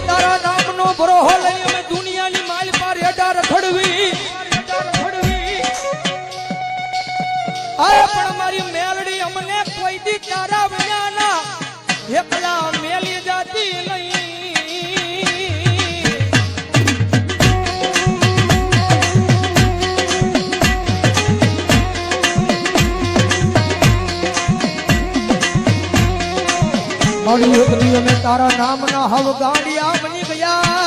તારા નામનો ભરોહો લઈ અમે દુનિયાની માલ પર હેડા રખડવી પણ મારી મેલડી અમને કોઈ દી તારા વિનાના એકલા મેલી જાતી નહીં. મારી એકલી અમે તારા નામના હવ ગાંડિયા બની ગયા.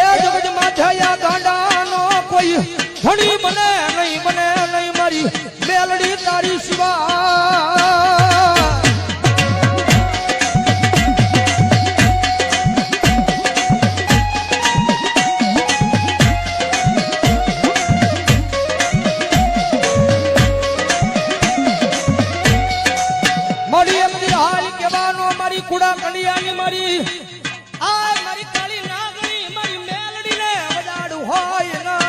એ જગતમાં થયા ગાંડાનો કોઈ ધણી બને નહીં મારી મેલડી તારી સિવા. કુડા કલિયાની મારી આ મારી કાળી નાગણી મારી મેલડીને વડાડું હોય ના.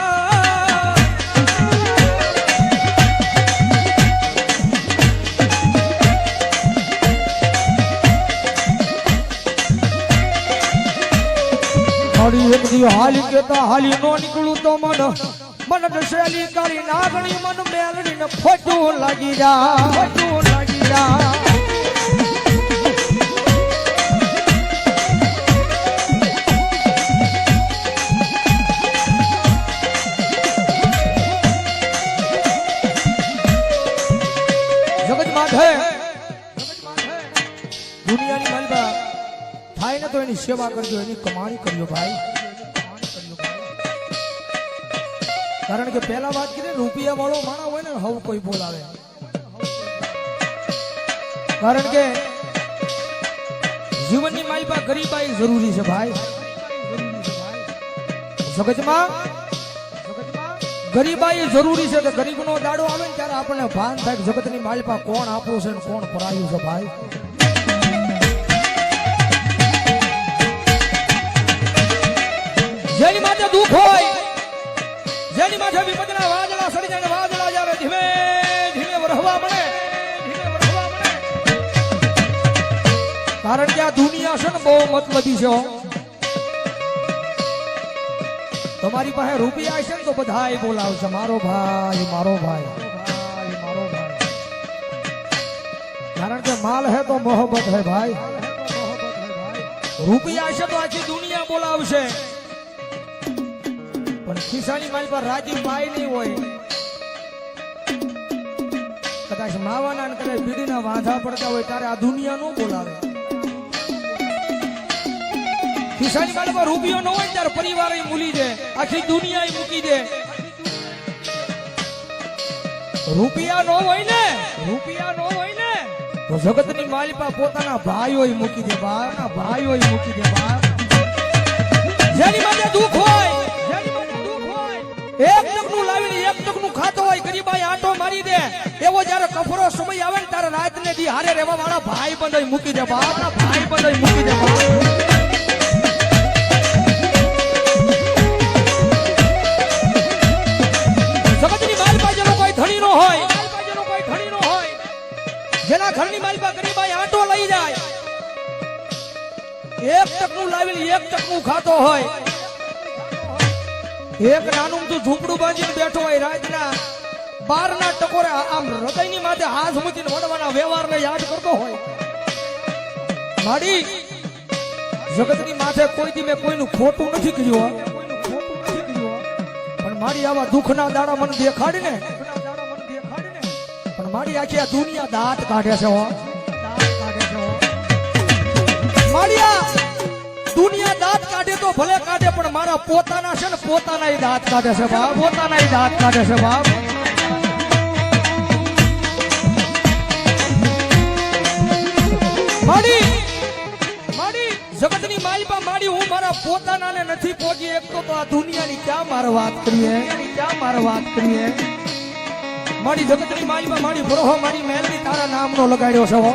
મારી એક દી હાલી કેતા હાલી નો નીકળું તો મન દશેલી કાળી નાગણી મન મેલડીને ફોટું લાગી જા. દુનિયાની માલબા થાય ને તો એની સેવા કરજો, એની કમાણી કરજો ભાઈ. કારણ કે પહેલા વાત કરી રૂપિયા વાળો માણસ હોય ને હવ કોઈ બોલાવે. કારણ કે જીવનની માલબા ગરીબાઈ જરૂરી છે ભાઈ. જગતમાં ગરીબાઈ જરૂરી છે કે ગરીબનો દાડો આવે ને ત્યારે આપણને ભાન થાય કે જગતની માલપા કોણ આપણું છે ને કોણ પરાયું છે ભાઈ. જેની માથે દુઃખ હોય, જેની માથે વિપદના વાદળા સડી જાય, વાદળા જ્યારે ધીમે ધીમે વરહવા મળે. કારણ કે આ દુનિયા છે ને બહુ મતલબી છે. તમારી પાસે રૂપિયા છે ને તો બધાય બોલાવશે મારો ભાઈ મારો ભાઈ. કારણ કે માલ હે તો મોહબ્બત હે ભાઈ. રૂપિયા છે તો આખી દુનિયા બોલાવશે, પણ ખિસ્સાની માલ પર રાજી પાય નહીં હોય. કદાચ માવાના ને કદાચ બીડીના વાંધા પડતા હોય ત્યારે આ દુનિયા નો બોલાવે. ખિસ્સાની માલ પર રૂપિયો ન હોય ત્યારે પરિવાર મૂલી દે, આખી દુનિયા મૂકી દે. રૂપિયા નો હોય ને તો જગતની માલિપા પોતાના ભાઈઓ મૂકી દે, ભાઈઓ મૂકી દે. જેની માટે દુઃખ હોય, એક ટકનું લાવીને એક ટકનું ખાતો હોય, ગરીબાઈ આટો મારી દે. એવો જયારે કફરો સમય આવે ને ત્યારે રાત ને દી હારે રહેવા વાળા ભાઈ બંધ મૂકી દે, ભાઈ બંધ મૂકી દે. જગતની માલિપા જેનો કોઈ ધણી નો હોય, જેના ઘરની માલિપા ગરીબાઈ આટો લઈ જાય, એક ટકનું લાવીને એક ટકનું ખાતો હોય, એક નાનું તું ઝૂંપડું બાંધીને બેઠો હોય, રાતના 12ના ટકોરે આમ હૃદયની માથે હાથ મૂકીને વડવાના વ્યવહારને યાદ કરતો હોય. માડી જગતની માથે કોઈ દી મેં કોઈનું ખોટું નથી કર્યું, પણ મારી આવા દુઃખના દાડા મને દેખાડીને પણ મારી આખી આ દુનિયા દાંત કાઢે છે. મારી આ દુનિયા દાંત કાઢે તો ભલે કાઢે, પણ મારા પોતાના છે ને પોતાના દાંત કાઢે છે બાપ, પોતાના દાંત કાઢે છે બાપ. માડી જગતની માલિપા માડી હું મારા પોતાનાને નથી પહોંચી એક તો આ દુનિયાની ક્યાં મારે વાત કરીએ. મારી જગતની માલમાં મારી ભરોહો મારી મેલડી તારા નામનો લગાડ્યો છે હો.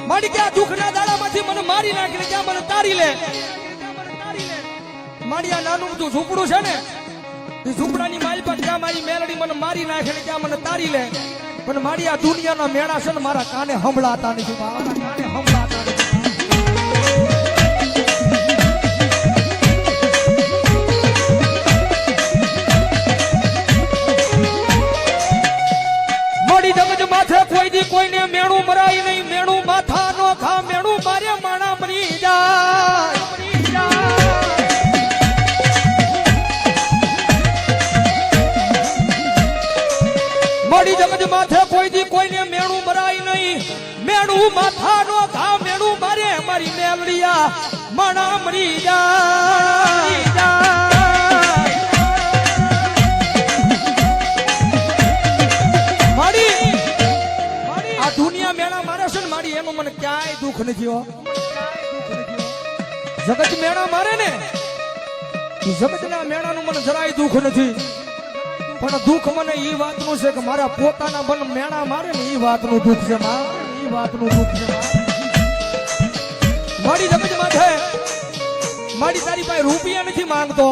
મારી ક્યાં દુઃખના દાડામાંથી મને મારી નાખીને ક્યાં મને તારી લે. મારી આ નાનું બધું ઝૂંપડું છે ને એ ઝૂંપડાની માલ પર ક્યાં મારી મેલડી મને મારી નાખીને ક્યાં મને તારી લે. પણ મારી આ દુનિયાના મેળા છે ને મારા કાને સંભળાતા નથી. મારા કાને સંભળાતા નથી. કોઈ દી કોઈને મેણું મરાય નહીં. મેણું માથા નો ખા. મેણું મારે માણા મરી જાય. મારી જગત માથે કોઈ દી કોઈને મેણું મરાય નહીં. મેણું માથા નો ખા. મેણું મારે મારી મેલડિયા માણા મરી જાય. દુનિયા મેળા મારે છે ને મારી એમાં મને ક્યાંય દુઃખ નથી હો. જગત મેળા મારે ને જગતના મેળાનું મને જરાય દુઃખ નથી. પણ દુઃખ મને એ વાતનું છે કે મારા પોતાના મન મેળા મારે ને એ વાતનું દુઃખ છે. એ વાતનું દુઃખ છે. મારી જગત માથે મારી તારી પાસે રૂપિયા નથી માંગતો.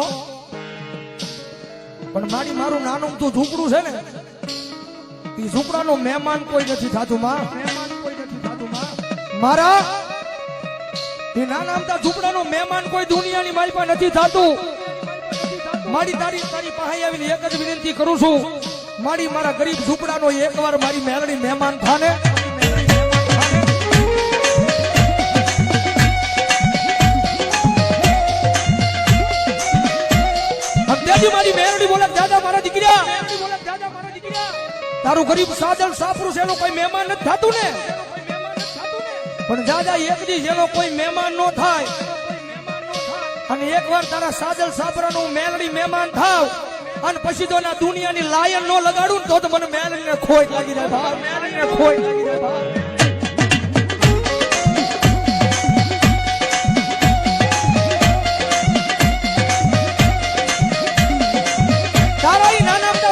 પણ મારી મારું નાનું તું ઝૂંપડું છે ને એ ઝૂંપડાનો મહેમાન કોઈ નથી થતું માં. મારા એ નાના અમથા ઝૂંપડાનો મહેમાન કોઈ દુનિયાની મારી પાસે નથી થતું. મારી તારી પાસે આવીને એક જ વિનંતી કરું છું. મારા ગરીબ ઝૂંપડાનો એકવાર મારી મેલડી મહેમાન થાને. મારી મેલડી બોલે દાદા મારા દીકરા તારું ગરીબ સાદલ સાપરું છે એનો કોઈ મહેમાન નથી થતું ને. પણ દાદા એક દી જેનો કોઈ મહેમાન નો થાય અને એકવાર તારા સાદલ સાપરાનું મેલડી મહેમાન થાવ અને પછી તો ના દુનિયાની લાયન નો લગાડું તો મને મેલડીને ખોટ લાગી જાય ભાઈ. મેલડીને ખોટ લાગી જાય ભાઈ.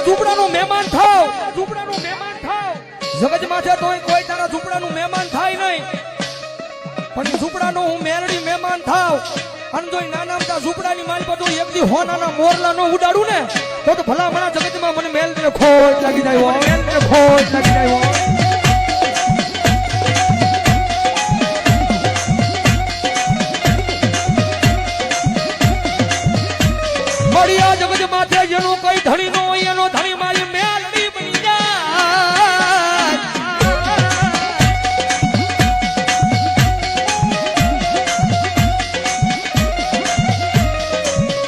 ઝૂંપડાનું મહેમાન થાવ. ઝૂંપડાનું મહેમાન થાવ. જગત માથે તોય કોઈ તારા ઝૂંપડાનું મહેમાન થાય નહીં. પણ ઝૂંપડાનું હું મેલડી મહેમાન થાવ અને જો નાના મોટા ઝૂંપડાની માલ બધું એક દી હોનાના મોરલા નો ઉડાડું ને તો ભલામણા જગતમાં મને મેલડીને ખોટ લાગી જાય. મેલડીને ખોટ લાગી જાય. મારી આ જગત માથે જેનો કઈ ધણી નો હોય એનો ધણી મારી મેલડી બની જાય.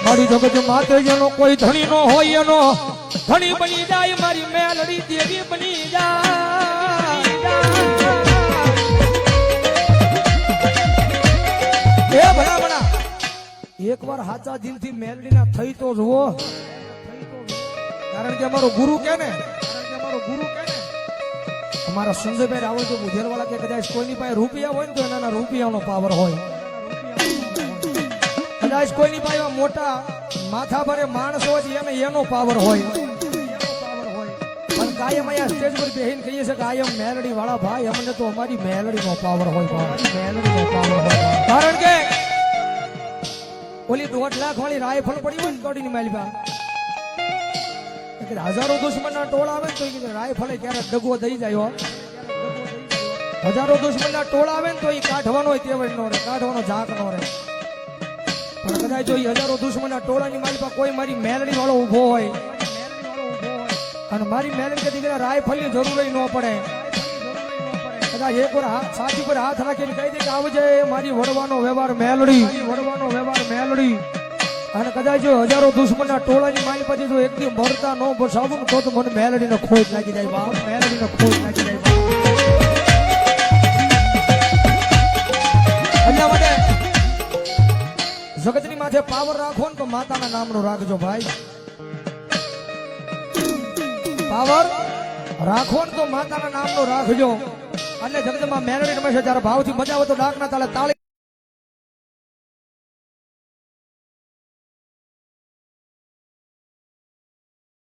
મારી જગત માથે જેનો કોઈ ધણી નો હોય એનો ધણી બની જાય. મારી મેલડી દેવી બની જાય. એ ભલામણા એકવાર હાચા દિલથી મેલડીના થઈ તો જુઓ. કારણ કે અમારો ગુરુ કે ને અમારા સંજયભાઈ રાવલ તો બુધેરવાળા કે કદાચ કોઈની પાસે રૂપિયા હોય ને તો એના રૂપિયાનો પાવર હોય. કદાચ કોઈની પાસે મોટા માથા ભરે માણસ હોય એને એનો પાવર હોય. પણ કાયમ અહીંયા સ્ટેજ પર બેહીને કહીએ છે કે કાયમ મેલડી વાળા ભાઈ અમને તો અમારી મેલડીનો પાવર હોય. મેલડીનો પાવર હોય. કારણ કે ઓલી 1.5 લાખ વાળી રાયફળ પડી હોય ને કોડીની માલબા હજારો દુશ્મનના ટોળા આવે ને તો રાયફળે ક્યારેક ડગવો થઈ જાય. હજારો દુશ્મનના ટોળા આવે ને તો એ કાઢવાનો તેવડ નો રહે, કાઢવાનો ઝાક નો રહે. પણ કદાચ જો હજારો દુશ્મનના ટોળાની માલબા કોઈ મારી મેલડી વાળો ઉભો હોય અને મારી મેલડી કે દીકરા રાયફળની જરૂર ન પડે. કદાચ એક વાર છાતી પર હાથ રાખીને કહી દે કે આવજે મારી વડવાનો વ્યવહાર મેલડી. વડવાનો વ્યવહાર મેલડી. અને કદાચ જો હજારો દુશ્મનના ટોળાની મારી પછી જો એકદી મરતા ન બસાવું તો મને મેલડીને ખોટ લાગી જાય બાપ. મેલડીને ખોટ લાગી જાય. એટલા માટે જગતની માથે પાવર રાખો ને તો માતાના નામનો રાખજો ભાઈ. પાવર રાખો ને તો માતાના નામનો રાખજો. અને જગતમાં મેલડી રમે છે ત્યારે ભાવથી મજા આવે તો ડાકના તાલે તાળી